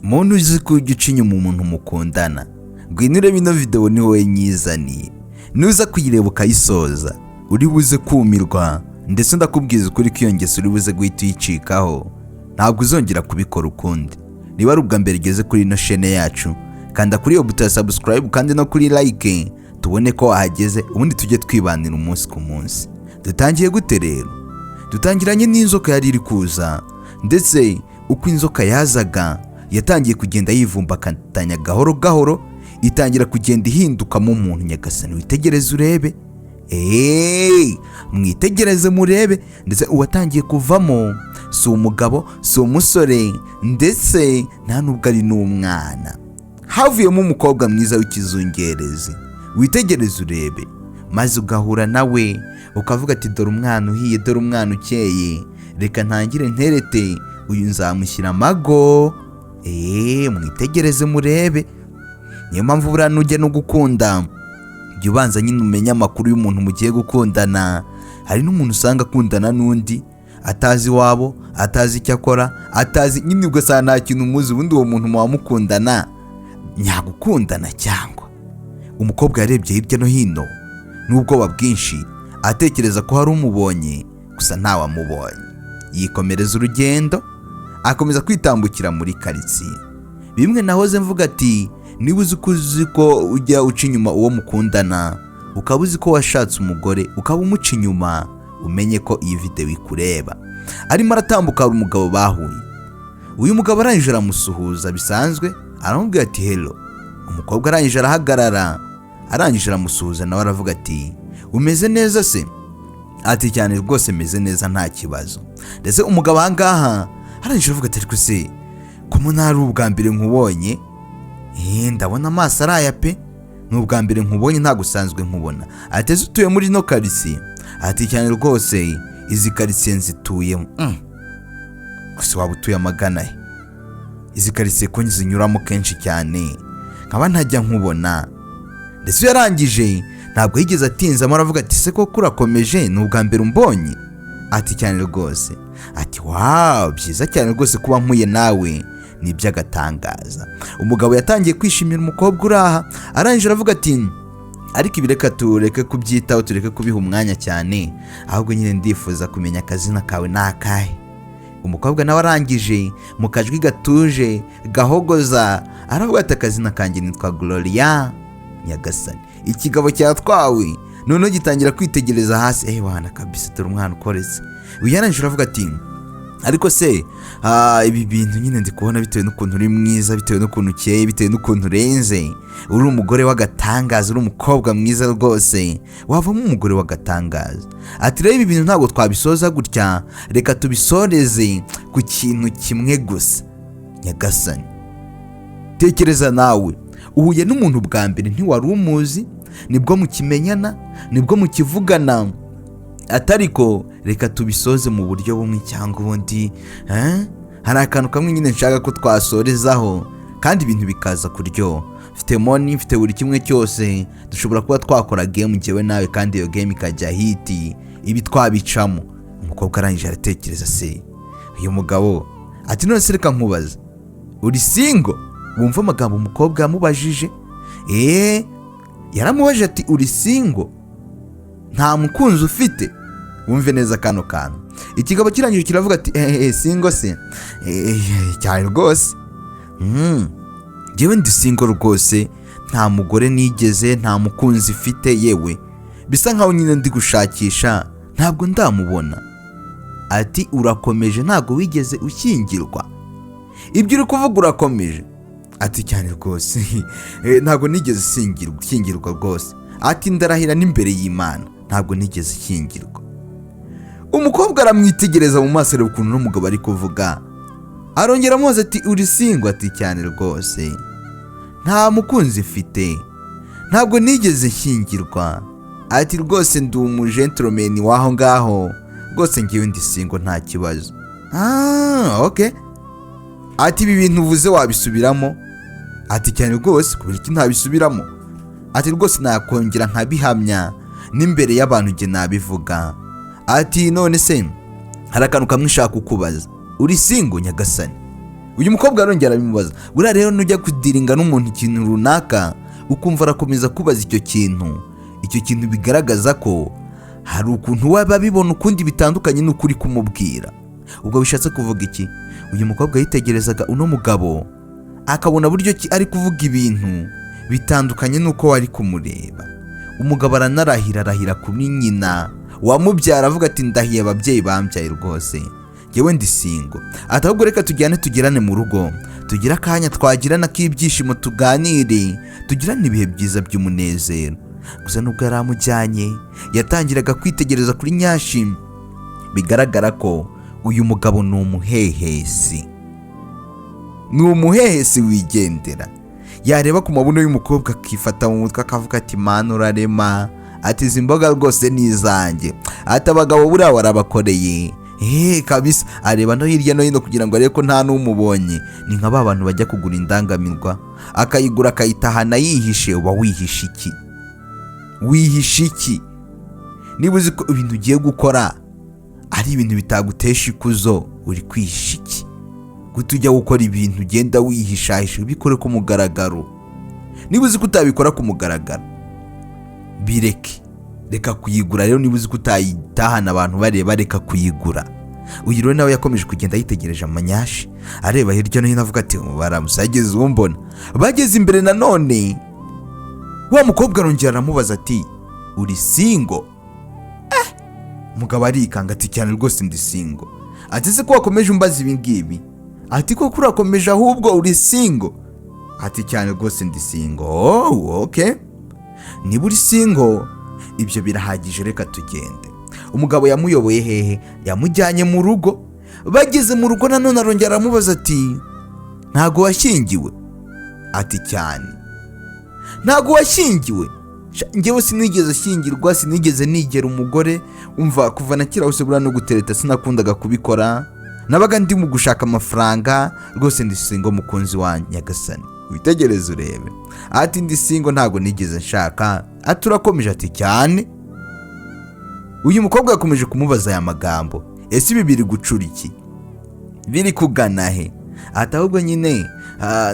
muntu uzi ko ujya uca inyuma umuntu mukundana, ngwino urebe ino video ni wowe nyizaniye. Nuza kuyireba ukayisoza uri buze kumirwa, ndetse ndakubwiza ukuri ko iyo ngeso uri buze guhita uyicikaho, ntabwo uzongera kubikora ukundi. Niba ari ubwa mbere ugeze kuri ino chaîne yacu, kanda kuri iyo buto ya subscribe kandi no kuri like, tubone ko wahageze, ubundi tujye twibanira umunsi ku munsi. Dutangiye gute rero? Dutangiranye n'inzoka yari iri kuza, ndetse uko inzoka yazaga yatangiye kugenda yivumbakatanya gahoro gahoro, itangira kugenda ihindukamo umuntu. Nyagasani witegereze urebe, mwitegereze murebe. Ndetse uwatangiye kuvamo si umugabo, si umusore, ndetse nta nubwo ari n'umwana. Havuyemo umukobwa mwiza w'ikizungerezi. Witegereze urebe, maze ugahura nawe ukavuga ati dore umwana uhiye, dore umwana ukeye, reka ntangire nterete uyu nzamushyira amago. Mwitegereze murebe. Niyo mpamvu buriya nujya no gukunda, jya ubanza nyine umenya amakuru y'umuntu mugiye gukundana. Hari n'umuntu usanga akundana n'undi atazi iwabo, atazi icyo akora, atazi nyine, ugasanga nta kintu umuzi, ubundi uwo muntu muba mukundana nyagukundana. Cyangwa umukobwa yarebye hirya no hino n'ubwoba bwinshi, atekereza ko hari umubonye, gusa ntawamubonye. Yikomereza urugendo, akomeza kwitambukira muri karitsiye. Bimwe nahoze mvuga ati niba uzi ko ujya uca inyuma uwo mukundana, ukaba uzi ko washatse umugore ukaba umuca inyuma, umenye ko iyi video ikureba. Arimo aratambuka, hari umugabo bahuye. Uyu mugabo arangije aramusuhuza bisanzwe, aramubwira ati hello. Umukobwa arangije arahagarara, arangije aramusuhuza, nawe aravuga ati umeze neza se? Ati cyane rwose meze neza nta kibazo. Ndetse umugabo ahangaha arangije avuga ati ariko se ko ntari ubwa mbere nkubonye? Ndabona amaso araya pe, ni ubwa mbere nkubonye, nta gusanzwe nkubona. Ati ese utuye muri no karitsiye? Ati cyane rwose izi karitsiye nzituyemo. Gusa waba utuye amagana he? Izi karitsiye ko nzinyuramo kenshi cyane, nkaba ntajya nkubona. Ndetse yarangije ntabwo yigeze atinzamo, aravuga ati se koko urakomeje, ni ubwa mbere umbonye? Ati cyane rwose. Ati wow, byiza cyane rwose kuba mpuye nawe, ni iby'agatangaza. Umugabo yatangiye kwishimira umukobwa uraha, arangije aravuga ati ariko ibi reka tureke kubyitaho, tureke kubiha umwanya cyane, ahubwo nyine ndifuza kumenya akazina kawe ni akahe. Umukobwa nawe arangije mu kajwi gatuje gahogoza aravuga ati akazina kanjye nitwa Gloria. Nyagasani, ikigabo cyatwawe noneho gitangira kwitegereza hasi. Wana kabisa, dore umwana ukoretse. Uyu yarangije aravuga ati ariko se ibi bintu nyine ndi kubona bitewe n'ukuntu uri mwiza, bitewe n'ukuntu ukeye, bitewe n'ukuntu urenze, uri umugore w'agatangaza, uri umukobwa mwiza rwose, wavamo umugore w'agatangaza. Ati rero ibi bintu ntabwo twabisoza gutya, reka tubisoreze ku kintu kimwe gusa. Nyagasani, tekereza nawe uhuye n'umuntu bwa mbere, ntiwari umuzi, nibwo mukimenyana, nibwo mukivugana. Atariko reka tubisoze mu buryo bumwe cyangwa ubundi. Hari akantu kamwe nyine nshaka ko twasorezaho, kandi ibintu bikaza kuryo. Mfite money, mfite buri kimwe cyose, dushobora kuba twakora game njyewe nawe, kandi iyo game ikajya hiti, ibi twabicamo. Umukobwa arangije aratekereza, se uyu mugabo, ati none se reka nkubaza, uri single? Wumva amagambo umukobwa yamubajije. Yaramubajije ati uri single, nta mukunzi ufite? Wumve neza kano kantu. Ikigabo kirangije kiravuga ati single se? Cyane rwose. Jewe ndi single rwose, nta mugore nigeze, nta mukunzi mfite, yewe bisa nkaho nyine ndi gushakisha, ntabwo ndamubona. Ati urakomeje, ntabwo wigeze ushyingirwa? Ibyo uri kuvuga urakomeje? Ati cyane rwose ntabwo nigeze shyingirwa rwose. Ati ndarahira n'imbere y'Imana, ntabwo nigeze shyingirwa. Umukobwa aramwitegereza mu maso, areba ukuntu n'umugabo ari kuvuga, arongera amubaza ati uri single? Ati cyane rwose, nta mukunzi mfite, ntabwo nigeze nshyingirwa. Ati rwose ndi umugentleman waho ngaho, rwose ngiye ndi single nta kibazo. Okay. Ati ibi bintu uvuze wabisubiramo? Ati cyane rwose, kubera iki ntabisubiramo? Ati rwose nakongera nkabihamya n'imbere y'abantu nge nabivuga. Ati none se hari akantu kamwe nshaka kukubaza, uri single Nyagasani? uyu mukobwa arongera arabimubaza. Buriya rero nujya kudiringa n'umuntu ikintu runaka ukumva arakomeza kubaza icyo kintu bigaragaza ko hari ukuntu waba bibona ukundi bitandukanye n'ukuri kumubwira. Ubwo bishatse kuvuga iki? Uyu mukobwa yitegerezaga uno mugabo akabona buryo ki ari kuvuga ibintu bitandukanye n'uko wari kumureba. Umugabo arahira kuri nyina wamubyara avuga ati ndahiye ababyeyi bambyaye rwose, yewe ndi single. Ahubwo reka tugirane mu rugo, tugira akanya twagirana k'ibyishimo, tuganire, tugirane ibihe byiza by'umunezero. Gusa nubwo yari amujyanye yatangiraga kwitegereza kuri nyashi. Bigaragara ko uyu mugabo ni umuhehesi wigendera. Yareba ku mabuno y'umukobwa akifata mu mutwe akavuga ati mana urarema, ati izi mboga rwose ni izanjye, ati abagabo buriya warabakoreye kabisa. Areba no hirya no hino kugira ngo arebe ko nta n'umubonye. Ni nka ba bantu bajya kugura indangamirwa akayigura akayitahana yihishe. Uba wihishe iki? Niba uzi ko ibintu ugiye gukora ari ibintu bitagutesha ikuzo, uri kwihisha iki? Guta ujya gukora ibintu ugenda wihishahisha, ubikore ku mugaragaro. Niba uzi ko utabikora ku mugaragaro, reka kuyigura. Rero niba uzi ko utayitahana abantu bareba, reka kuyigura. Uyu rero nawe yakomeje kugenda yitegereje amanyashi, areba hirya no hino avuga ati baramusageze umbona. Bageze imbere nanone, wa mukobwa arongera aramubaza ati uri single? Umugabo arikanga ati cyane rwose ndi single. Ati se ko wakomeje umbaza ibi ngibi? Ati ko kurakomeje ahubwo uri single? Ati cyane rwose ndi single. Okay, niba uri single ibyo birahagije, reka tugende. Umugabo yamuyoboye hehe? Yamujyanye mu rugo. Bageze mu rugo nanone arongera aramubaza ati ntago washyingiwe? Ati cyane. Ntago washyingiwe? Njyewe sinigeze ashyingirwa, sinigeze nigera umugore. Umva kuva na kera hose buriya no gutereta sinakundaga kubikora, nabaga ndi mu gushaka amafaranga. Rwose ndi single mukunzi wa Nyagasani, witegereze urebe. Ati ndi single ntago nigeze nshaka. Ati urakomeje? Ati cyane. Uyu mukobwa yakomeje kumubaza aya magambo. Ese ibi biri gucura iki? Biri kugana he? Ati ahubwo nyine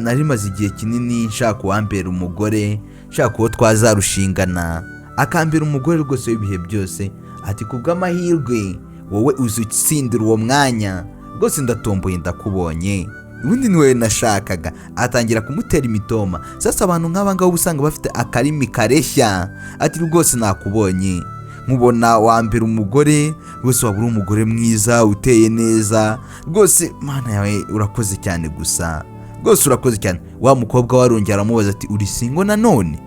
nari maze igihe kinini nshaka uwambera umugore, nshaka uwo twazarushingana, akambera umugore rwose w'ibihe byose. Ati kubw'amahirwe wowe uzutsindira uwo mwanya, rwose ndatomboye ndakubonye, ubundi niwe nashakaga. Atangira kumutera imitoma. Sasa abantu nk'aba ngabo usanga bafite akarimi kareshya. Ati rwose nakubonye, nkubona wambera umugore, rwose waba uri umugore mwiza uteye neza, rwose mana yawe urakoze cyane, gusa rwose urakoze cyane. Wa mukobwa warongera aramubaza ati uri single nanone?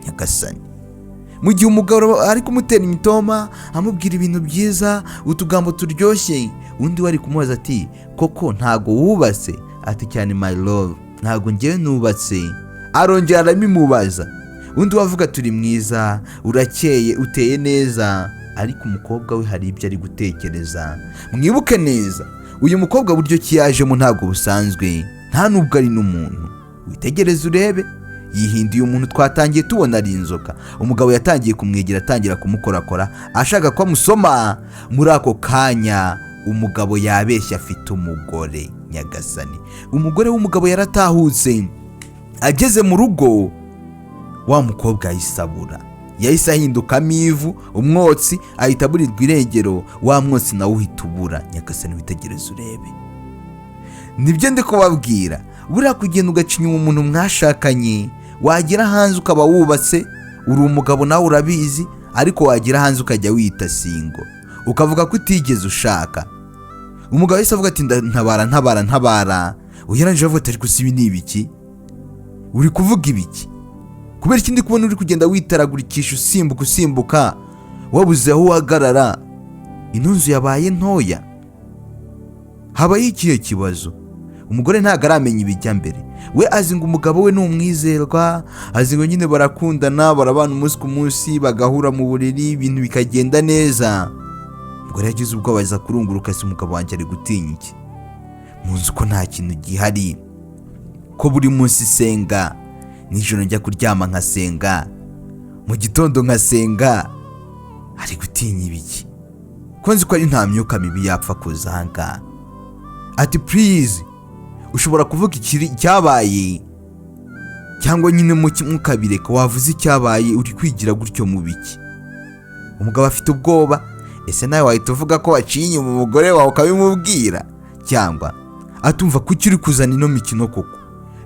Nyagasani. Mu gihe umugabo ari kumutera imitoma amubwira ibintu byiza, utugambo turyoshye, undi wari kumubaza ati koko ntago wubatse? Ati cyane my love, ntago ngewe nubatse. Arongera arabimubaza. Undi wavuga turi mwiza, urakeye, uteye neza, ariko umukobwa we hari ibyo ari gutekereza. Mwibuke neza, uyu mukobwa buryo kiyajemo ntago busanzwe, nta nubwo ari n'umuntu. Witegereze urebe, yihinduye umuntu twatangiye tubona ari inzoka. Umugabo yatangiye kumwegera, atangira kumukorakora ashaka ko amusoma. Muri ako kanya umugabo yabeshya afite umugore. Nyagasani. Umugore w'umugabo yaratahutse. Ageze mu rugo, wa mukobwa yisabura, yahise ahindukamo ivu, umwotsi ahita aburirwa irengero. Wa mwotsi nawe uhita ubura. Nyagasani witegereze urebe. Nibyo ndi kubabwira, buriya kugenda ugacinya umuntu mwashakanye, wagera hanze ukaba wubatse, uri umugabo nawe urabizi, ariko wagera hanze ukajya wita single, ukavuga ko utigeze ushaka. Umugabo yahise avuga ati ntabara. Uyaranje avuga ati ariko si ibi ni ibiki? Uri kuvuga ibiki? Kubera ikindi kubona uri kugenda witaragurikisha usimbuka wabuze aho uhagarara. Ino nzu yabaye ntoya. Habaye ikihe kibazo? Umugore ntago aramenya ibijya mbere. We azi ngo umugabo we ni umwizerwa, azi ngo nyine barakundana, barabana umunsi ku munsi, bagahura mu buriri, ibintu bikagenda neza. Umugore yagize ubwoba aza kurunguruka, ese umugabo wanjye ari gutinya iki? Muzi ko nta kintu gihari, ko buri munsi senga, nijoro njya kuryama nkasenga, mu gitondo nkasenga, ari gutinya ibiki? Ko nzi ko ari nta myuka mibi yapfa kuzanga. Ati please, ushobora kuvuga icyabaye cyangwa nyine mukabireka. Wavuze icyabaye uri kwigira gutyo mu biki? Umugabo afite ubwoba. Ese nawe wahita uvuga ko waciye inyuma umugore wawe ukabimubwira? Cyangwa atumva kuki uri kuzana ino mikino koko?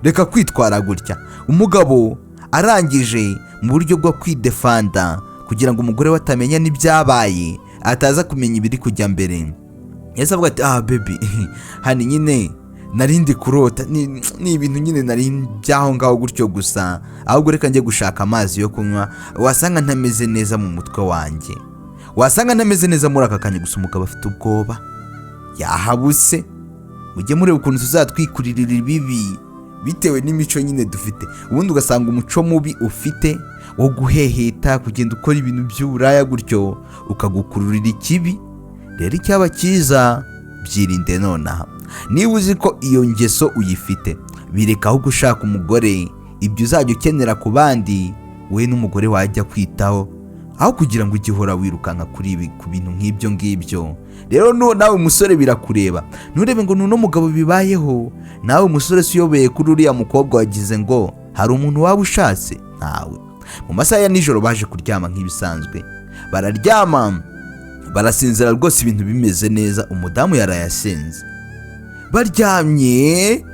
Reka kwitwara gutya. Umugabo arangije mu buryo bwo kwidefanda kugira ngo umugore we atamenya n'ibyabaye, ataza kumenya ibiri kujya mbere. Yese avuga ati baby hani nyine narindi kurota ni ibintu nyine nari byaho ngaho gutyo gusa, ahubwo reka njye gushaka amazi yo kunywa, wasanga ntameze neza mu mutwe wanjye, wasanga ntameze neza muri aka kanya. Gusa umugabo afite ubwoba, yahabuse. Mujye mureba ukuntu tuzatwikuririra ibibi bitewe n'imico nyine dufite. Ubundi ugasanga umuco mubi ufite wo guheheta, kugenda ukora ibintu by'uburaya gutyo, ukagukururira ikibi. Rero icyaba cyiza byirinde nonaha. Niba uzi ko iyo ngeso uyifite, bireka ahubwo ushaka umugore ibyo uzajya ukenera ku bandi, we n'umugore wajya kwitaho, aho kugira ngo ugihora wirukanka ku bintu nk'ibyo ngibyo. Rero nawe umusore birakureba, nturebe ngo nuno mugabo bibayeho. Nawe umusore si uyobeye kuri uriya mukobwa wagize ngo hari umuntu waba ushatse. Nawe mu masaha ya nijoro baje kuryama nk'ibisanzwe, bararyama barasinzira rwose, ibintu bimeze neza. Umudamu yarayasenze, baryamye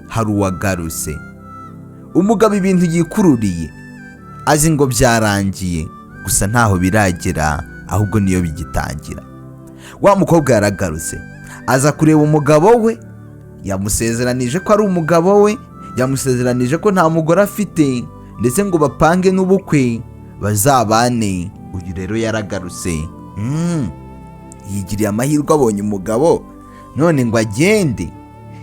hari uwagarutse. Umugabo ibintu yikururiye azi ngo byarangiye, gusa ntaho biragera, ahubwo niyo bigitangira. Wa mukobwa yaragarutse aza kureba umugabo we, yamusezeranije ko ari umugabo we, yamusezeranije ko nta mugore afite, ndetse ngo bapange n'ubukwe bazabane. Uyu rero yaragarutse, yigiriye amahirwe, abonye umugabo, none ngo agende.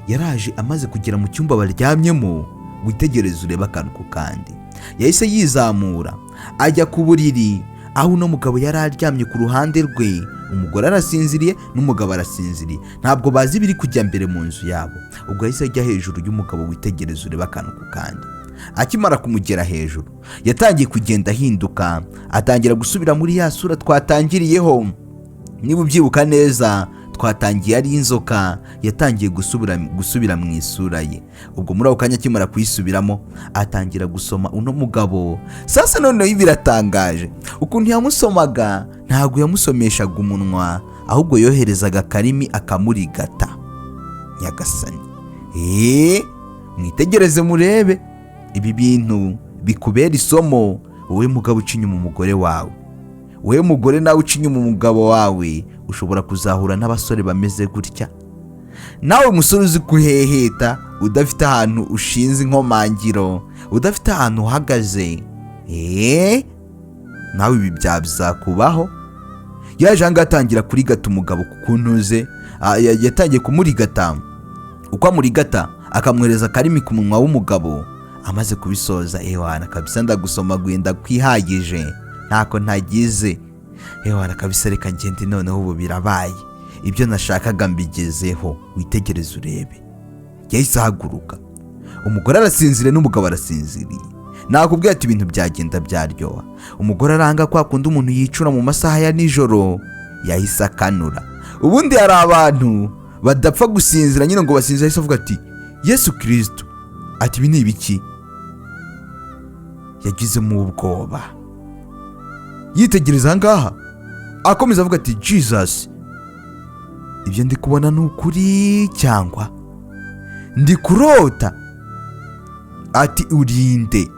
Yaraje amaze kugera mu cyumba baryamyemo, witegereze urebe akantu ku kandi. Yahise yizamura ajya ku buriri, aho uno mugabo yari aryamye ku ruhande rwe. Umugore arasinziriye n'umugabo arasinziriye, ntabwo bazi ibiri kujya mbere mu nzu yabo. Ubwo yahise ajya hejuru y'umugabo, witegereze urebe akantu ku kandi. Akimara kumugera hejuru, yatangiye kugenda ahinduka, atangira gusubira muri ya sura twatangiriyeho. Niba ubyibuka neza, twatangiye ari inzoka, yatangiye gusubira mu isura ye. Ubwo muri ako kanya akimara kuyisubiramo, atangira gusoma uno mugabo. Sasa noneho biratangaje ukuntu yamusomaga. Ntabwo yamusomeshaga umunwa, ahubwo yoherezaga akarimi akamurigata. Nyagasani, mwitegereze murebe, ibi bintu bikubera isomo. Wowe mugabo uca inyuma umugore wawe, wowe mugore nawe uca inyuma umugabo wawe, ushobora kuzahura n'abasore bameze gutya. Nawe musore uzi kuheheta, udafite ahantu ushinze inkomangiro, udafite ahantu uhagaze, nawe ibi byabizakubaho. Yaje ahangaha atangira kurigata umugabo ku ntuze, yatangiye kumurigata. Uko amurigata akamwohereza akarimi ku munwa w'umugabo. Amaze kubisoza, wana kabisa ndagusoma gwenda kwihagije, ntako ntagize. Wana kabisa reka ngende noneho, ubu birabaye, ibyo nashakaga mbigezeho. Witegereze urebe. Yahise ahaguruka, umugore arasinziriye n'umugabo arasinziriye. Nakubwiye ati ibintu byagenda byaryoha. Umugore aranga kwa kundi umuntu yicura mu masaha ya nijoro, yahise akanura. Ubundi hari abantu badapfa gusinzira nyine ngo basinzire. Yahise avuga ati Yesu Kristo, ati ibi ni ibiki? Yagizemo ubwoba, yitegereza ahangaha, akomeza avuga ati Jesus, ibyo ndi kubona ni ukuri cyangwa ndi kurota? Ati urinde.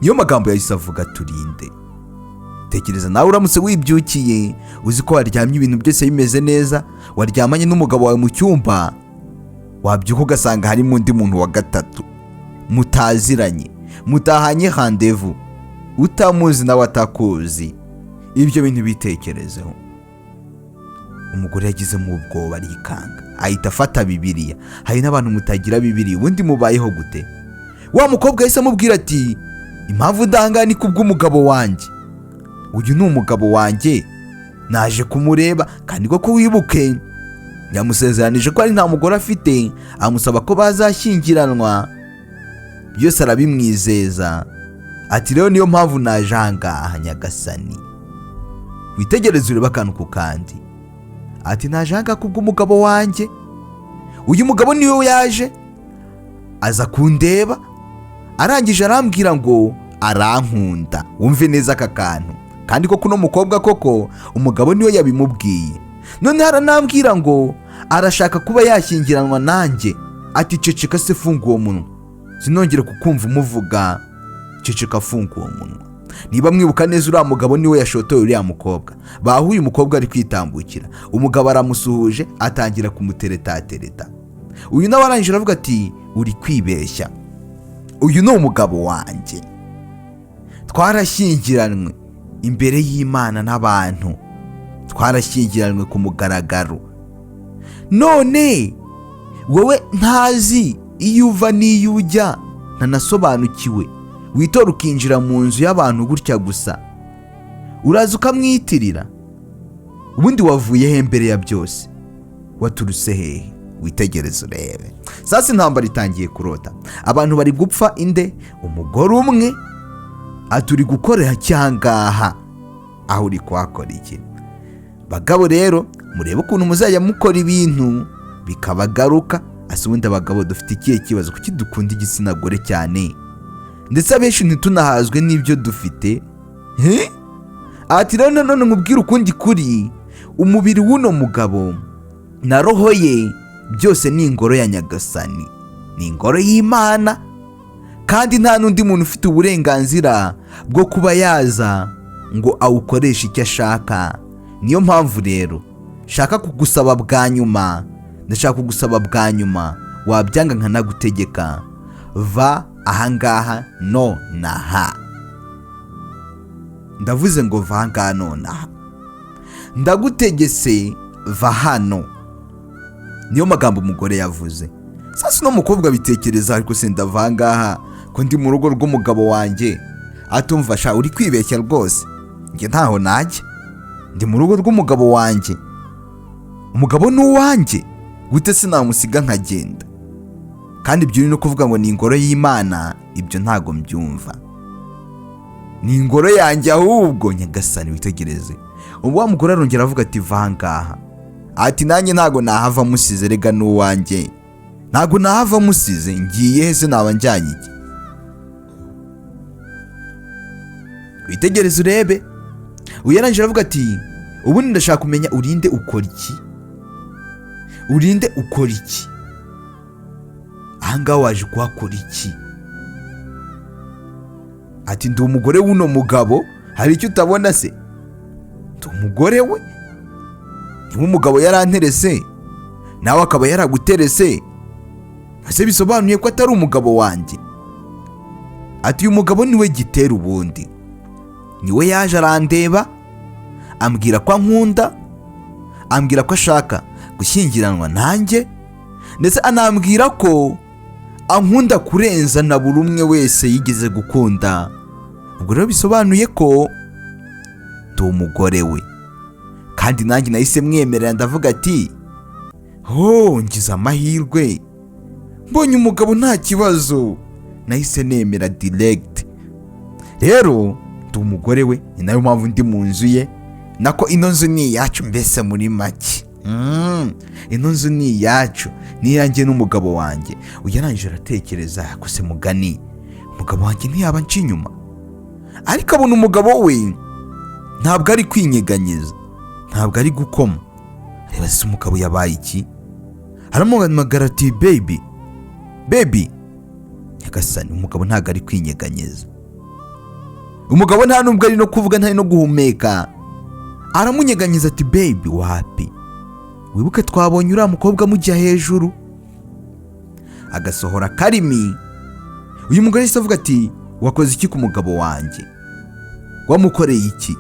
Niyo magambo yahise avuga, turinde. Tekereza nawe uramutse wibyukiye uzi ko waryamye ibintu byose bimeze neza, waryamanye n'umugabo wawe mu cyumba, wabyuka ugasanga harimo undi muntu wa gatatu mutaziranye, mutahanye rendezvous, utamuzi nawe atakuzi. Ibyo bintu bitekerezeho. Umugore yagizemo ubwoba, arikanga, ahita afata Bibiliya. Hari n'abantu mutagira Bibiliya, ubundi mubayeho gute? Wa mukobwa yahise amubwira ati impamvu ndanga ni kubw'umugabo wanjye. Uyu ni umugabo wanjye, naje kumureba, kandi koko wibuke yamusezeranije ko ari nta mugore afite, amusaba ko bazashyingiranwa. Byose arabimwizeza. Ati rero niyo mpamvu naje ahangaha Nyagasani. Witegereze urebe akantu ku kandi. Ati naje ahangaha kubw'umugabo wanjye. uyu mugabo niwe yaje aza kundeba, arangije arambwira ngo arankunda. Wumve neza aka kantu, kandi koko uno mukobwa koko umugabo niwe yabimubwiye. None haranambwira ngo arashaka kuba yashyingiranwa nanjye. Ati ceceka se, funga uwo munwa, sinongere kukumva umuvuga, ceceka funga uwo munwa. Niba mwibuka neza uriya mugabo niwe yashotoye uriya mukobwa. Bahuye umukobwa ari kwitambukira, umugabo aramusuhuje atangira kumutereta. Uyu nawe arangije aravuga ati uri kwibeshya, uyu ni umugabo wanjye, twarashyingiranywe imbere y'Imana n'abantu, twarashyingiranywe ku mugaragaro. None wowe ntazi iyo uva n'iyo ujya, ntanasobanukiwe, witora ukinjira mu nzu y'abantu gutya gusa, uraza ukamwitirira. Ubundi wavuye he mbere ya byose? Waturutse hehe? Witegereze urebe. Sasa intambara itangiye kurota, abantu bari gupfa inde. Umugore umwe aturi gukorera cyangaha, aho uri kuhakora iki? Bagabo rero murebe ukuntu muzajya mukora ibintu bikabagaruka. Ase ubundi abagabo dufite ikihe kibazo? Kuki dukunda igitsina gore cyane, ndetse abenshi ntitunahazwe n'ibyo dufite? Ati rero none nkubwire ukundi kuri, umubiri w'uno mugabo na roho ye byose ni ingoro ya Nyagasani, ni ingoro y'Imana, kandi nta n'undi muntu ufite uburenganzira bwo kuba yaza ngo awukoreshe icyo ashaka. Niyo mpamvu rero shaka kugusaba bwa nyuma, ndashaka kugusaba bwa nyuma, wabyanga nkanagutegeka, va ahangaha nonaha. Ndavuze ngo va ahangaha nonaha, ndagutegese va hano. Niyo magambo umugore yavuze. Sasa no mukobwa bitekereza, ariko se ndava ahangaha ko ndi mu rugo rw'umugabo wanjye? Atumva sha, uri kwibeshya rwose, njye ntaho najya, ndi mu rugo rw'umugabo wanjye, umugabo ni uwanjye, gute sinamusiga nkagenda? Kandi ibyo no kuvuga ngo ni ingoro y'Imana, ibyo ntago mbyumva. Ni ingoro yanjye ahubwo. Nyagasani witegereze. Ubu wa mugore arongera avuga ati va ahangaha. Ati nanjye ntago nahava musize, rega n'uwanjye, ntago nahava musize, ngiye hese naba njyanye iki? Witegereze urebe. Uyarangije aravuga ati ubundi ndashaka kumenya urinde ukora iki? Urinde ukora iki? Ahangaha waje kuhakora iki? Ati ndi umugore w'uno mugabo, hari icyo utabona se? Ndi umugore we, niba umugabo yaranterese nawe akaba yaraguterese, ese bisobanuye ko atari umugabo wanjye? Ati uyu mugabo niwe gitera ubundi, niwe yaje arandeba, ambwira ko ankunda, ambwira ko ashaka gushyingiranwa nanjye, ndetse anambwira ko ankunda kurenza na buri umwe wese yigeze gukunda. Ubwo rero bisobanuye ko ndi umugore we, kandi nanjye nahise mwemerera, ndavuga ati ngize amahirwe, mbonye umugabo nta kibazo, nahise nemera direct. Rero ndi umugore we, ni nayo mpamvu ndi mu nzu ye, nako ino nzu ni iyacu mbese muri make. Ino nzu ni iyacu, ni iyanjye n'umugabo wanjye. Uyarangije aratekereza, kose mugani umugabo wanjye ntiyaba nca inyuma? Ariko abona umugabo we ntabwo ari kwinyeganyeza, ntabwo ari gukoma. Reba se umugabo yabaye iki? Aramuhamagara ati baby. Nyagasani, umugabo ntabwo ari kwinyeganyeza, umugabo nta nubwo ari no kuvuga, ntari no guhumeka. Aramunyeganyeza ati baby wapi? Wibuke twabonye uriya mukobwa mujya hejuru? Agasohora karimi. Uyu mugore yahise avuga ati wakoze iki ku mugabo wanjye? Wamukoreye iki?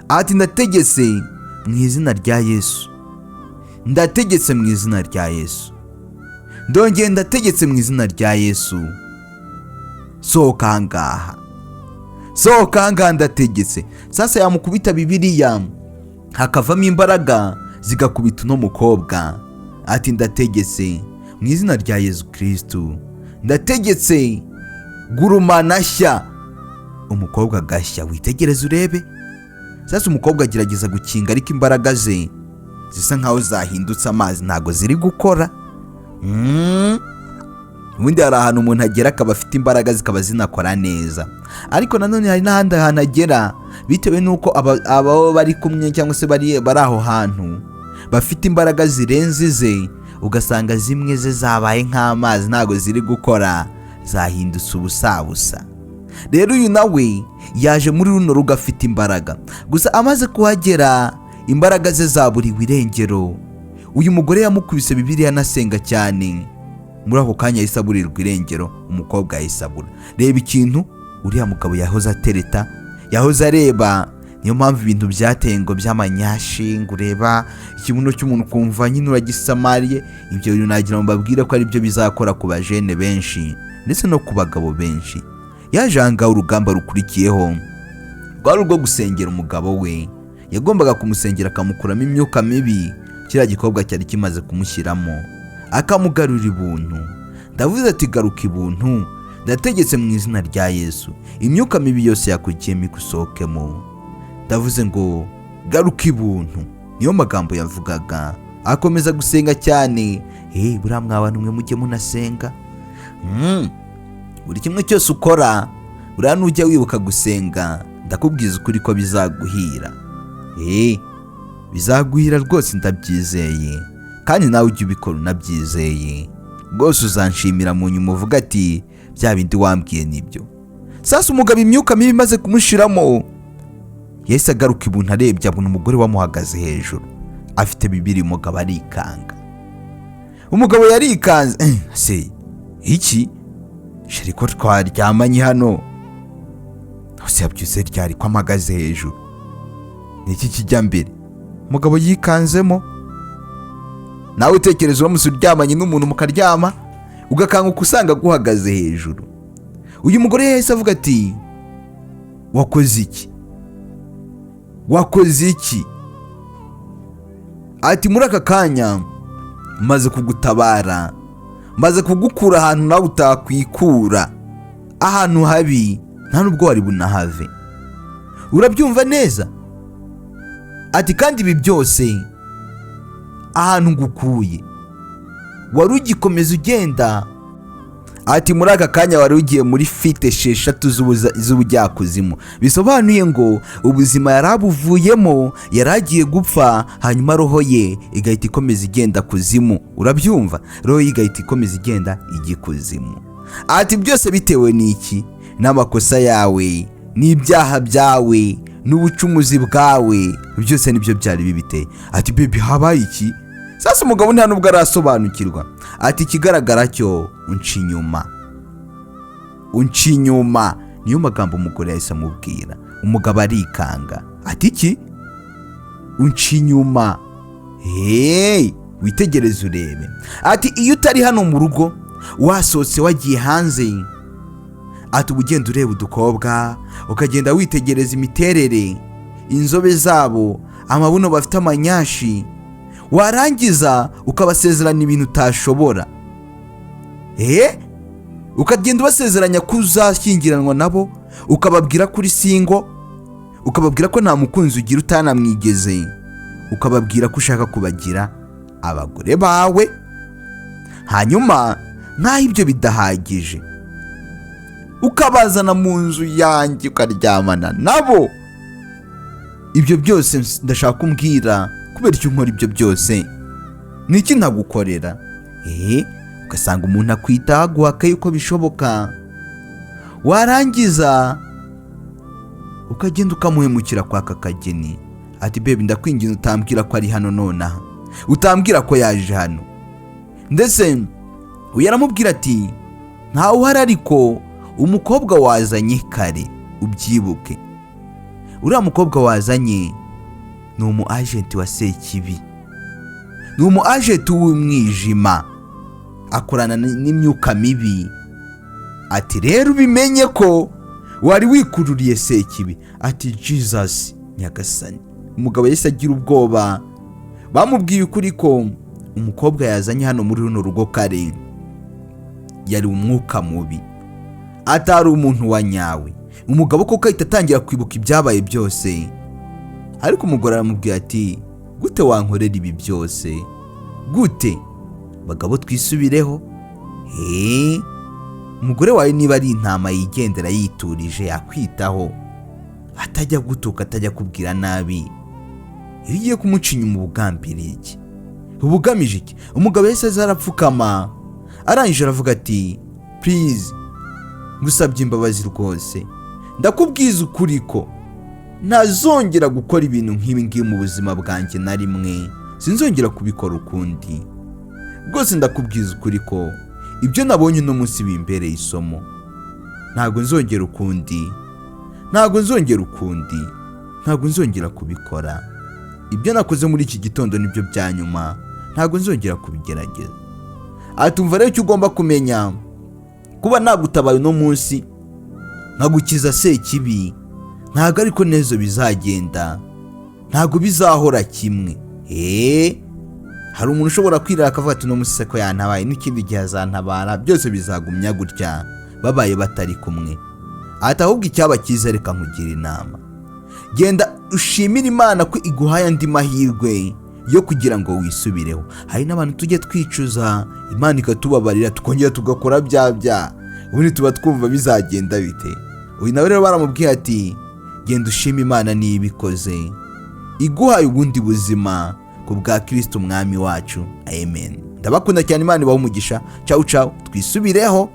Ati ndategetse mu izina rya Yesu, ndategetse mu izina rya Yesu, ndongeye ndategetse mu izina rya Yesu, sohoka ahangaha, sohoka ahangaha, ndategetse. Sasa yamukubita Bibiliya hakavamo imbaraga zigakubita uno mukobwa. Ati ndategetse mu izina rya Yesu Kristo, ndategetse gurumana shya. Umukobwa agashya. Witegereze urebe. Sasa umukobwa agerageza gukinga, ariko imbaraga ze zisa nkaho zahindutse amazi, ntago ziri gukora. Ubundi hari ahantu umuntu agera akaba afite imbaraga zikaba zinakora neza, ariko nanone hari n'ahandi hantu agera bitewe n'uko abo bari kumwe cyangwa se bari aho hantu bafite imbaraga zirenze ze, ugasanga zimwe ze zabaye nk'amazi, ntago ziri gukora, zahindutse ubusabusa. Rero uyu nawe yaje muri runo rugo afite imbaraga, gusa amaze kuhagera imbaraga ze zaburiwe irengero. Uyu mugore yamukubise Bibiliya anasenga cyane, muri ako kanya yahise aburirwa irengero, umukobwa yahise abura. Reba ikintu uriya mugabo yahoze atereta, yahoze areba. Niyo mpamvu ibintu byateye ngo by'amanyashi, ngo ureba ikibuno cy'umuntu kumva nyine uragisamariye. Ibyo bintu nagira ngo mbabwire ko ari byo bizakora ku bajene benshi ndetse no ku bagabo benshi. Yajanga urugamba rukurikiyeho rwari urwo gusengera umugabo we. Yagombaga kumusengera akamukuramo imyuka mibi kiriya gikobwa cyari kimaze kumushyiramo, akamugarura ibuntu. Ndavuze ati garuka ibuntu, ndategetse mu izina rya Yesu, imyuka mibi yose yakugiyemo igusohokemo. Ndavuze ngo garuka ibuntu. Niyo magambo yavugaga. Akomeza gusenga cyane. Buriya mwabantu mwe mujye munasenga. Buri kimwe cyose ukora buriya nujya wibuka gusenga, ndakubwiza ukuri ko bizaguhira. Bizaguhira rwose, ndabyizeye. Kandi nawe ujye ubikora unabyizeye rwose, uzanshimira mu nyuma uvuga ati bya bindi wambwiye nibyo. Sasa umugabo imyuka mibi imaze kumushiramo, yahise agaruka ibuntu. Arebye abona umugore wamuhagaze hejuru afite Bibiliya. Umugabo arikanga. Umugabo yarikanze. Se iki sheri ko twaryamanye hano, hose yabyuze ryari ko amagaze hejuru, niki kijya mbere? Umugabo yikanzemo. Nawe utekereza uramutse uryamanye n'umuntu mukaryama ugakanguka usanga guhagaze hejuru. Uyu mugore yahise avuga ati wakoze iki? Wakoze iki? Ati muri aka kanya maze kugutabara, maze kugukura ahantu nawe utakwikura, ahantu habi nta nubwo wari bunahave. Urabyumva neza? Ati kandi ibi byose ahantu ngukuye wari ugikomeza ugenda. Ati muri aka kanya wari ugiye muri fite 6 z'ubujyakuzimu, bisobanuye ngo ubuzima yarabuvuyemo, yaragiye gupfa, hanyuma roho ye igahita ikomeza igenda kuzimu. Urabyumva? Roho ye igahita ikomeza igenda igikuzimu. Ati byose bitewe n'iki? N'amakosa yawe, n'ibyaha byawe, n'ubucumuzi bwawe, byose nibyo byari bibiteye. Ati baby habaye iki? Sasa umugabo nta nubwo arasobanukirwa. Ati ikigaragara cyo unci inyuma. Niyo magambo umugore yahise amubwira. Umugabo arikanga. Ati iki? Unci inyuma. Witegereze urebe. Ati iyo utari hano mu rugo, wasohotse wagiye hanze, ati ugenda ureba udukobwa, ukagenda witegereza imiterere, inzobe zabo, amabuno bafite amanyashi, warangiza ukabasezerana ibintu utashobora. Ukagenda ubasezeranya ko uzashyingiranwa nabo, ukababwira kuri singo, ukababwira ko nta mukunzi ugira utanamwigeze, ukababwira ko ushaka kubagira abagore bawe. Hanyuma nkaho ibyo bidahagije, ukabazana mu nzu yanjye ukaryamana nabo. Ibyo byose ndashaka kumbwira kubera icyo nkora ibyo byose, niki ntagukorera? Ugasanga umuntu akwita aguhaka yuko bishoboka, warangiza ukagenda ukamuhemukira kwa kakageni. Ati baby ndakwinginze utambwira ko ari hano nonaha, utambwira ko yaje hano. Ndetse uyaramubwira ati ntawe uhari, ariko umukobwa wazanye kare ubyibuke. Uriya mukobwa wazanye ni umu agent wa Sekibi, ni umu agent w'umwijima, akorana n'imyuka mibi. Ati rero ubimenye ko wari wikururiye Sekibi. Ati Jesus Nyagasani. Umugabo yahise agira ubwoba. Bamubwiye ukuri ko umukobwa yazanye hano muri runo rugo kare yari umwuka mubi, atari umuntu wa nyawe. Umugabo koko ahita atangira kwibuka ibyabaye byose, ariko umugore aramubwira ati gute wankorera ibi byose? Gute? Bagabo twisubireho. Umugore wawe niba ari intama yigendera yiturije yakwitaho, atajya gutuka, atajya kubwira nabi, iyo ugiye kumuca inyuma ubugambiriye iki? Ubugamije iki? Umugabo yahise arapfukama, arangije aravuga ati please, ngusabye imbabazi rwose, ndakubwiza ukuri ko ntazongera gukora ibintu nk'ibi ngibi mu buzima bwanjye na rimwe, sinzongera kubikora ukundi rwose, ndakubwiza ukuri ko ibyo nabonye uno munsi bimbereye isomo, ntabwo nzongera ukundi, ntabwo nzongera kubikora. Ibyo nakoze muri iki gitondo nibyo bya nyuma, ntabwo nzongera kubigerageza. Atumva rero icyo ugomba kumenya, kuba nagutabaye uno munsi nkagukiza Sekibi, ntabwo ariko nezo bizagenda, ntabwo bizahora kimwe. Hari umuntu ushobora kwirara akavuga ati uno munsi ko yantabaye, n'ikindi gihe azantabara, byose bizagumya gutya babaye batari kumwe. Ahubwo icyaba cyiza, reka nkugira inama, genda ushimira Imana ko iguhaye andi mahirwe yo kugira ngo wisubireho. Hari n'abantu tujye twicuza, Imana ikatubabarira, tukongera tugakora bya ubundi tuba twumva bizagenda bite. Uyu nawe rero baramubwiye ati genda ushima Imana niba ikoze, iguhaye ubundi buzima ku bwa Kristo umwami wacu. Amen. Ndabakunda cyane, Imana ibahe umugisha. Ciao ciao, twisubireho.